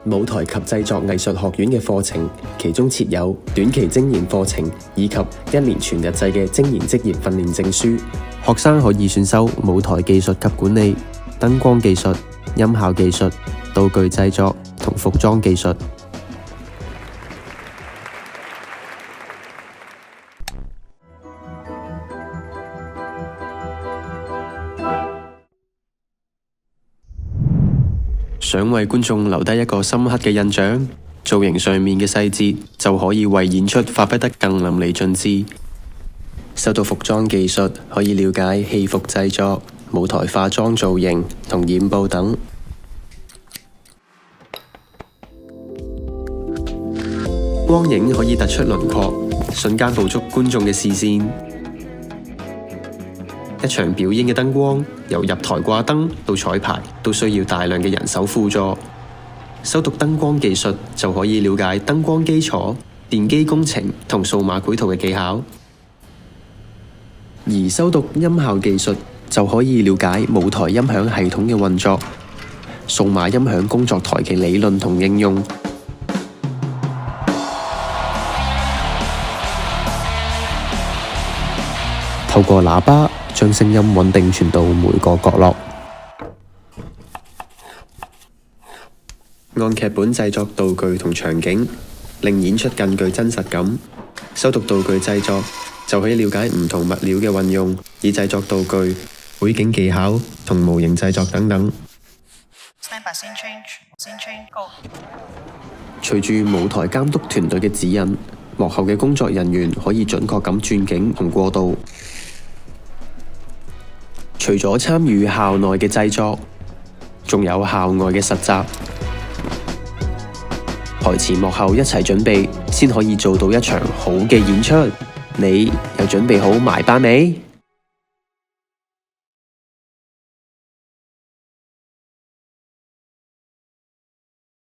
舞台及製作藝術學院嘅課程，其中設有短期精研課程以及1年全日制嘅精研職業訓練證書。學生可以選修舞台技術及管理、燈光技術、音效技術、道具製作同服裝技術。想為觀眾留低一個深刻嘅印象，造型上面嘅細節就可以為演出發揮得更淋漓盡致。修讀服裝技術可以了解戲服製作、舞台化妝造型同染布等。光影可以突出輪廓，瞬間捕捉觀眾嘅視線。一場表演嘅燈光，由入台掛燈到彩排，都需要大量嘅人手輔助。修讀燈光技術就可以了解燈光基礎、電機工程同數碼繪圖嘅技巧。而修讀音效技術就可以了解舞台音響系統嘅運作、數碼音響工作台嘅理論同應用。透過喇叭將聲音穩定傳到每個角落。按劇本製作道具同場景，令演出更具真實感。修讀道具製作就可以了解唔同物料嘅運用，以製作道具、背景技巧同模型製作等等。隨住舞台監督團隊嘅指引，幕後嘅工作人員可以準確咁轉景同過渡。除咗參與校內嘅製作，仲有校外嘅實習，台前幕後一齊準備，先可以做到一場好嘅演出。你又準備好埋班未？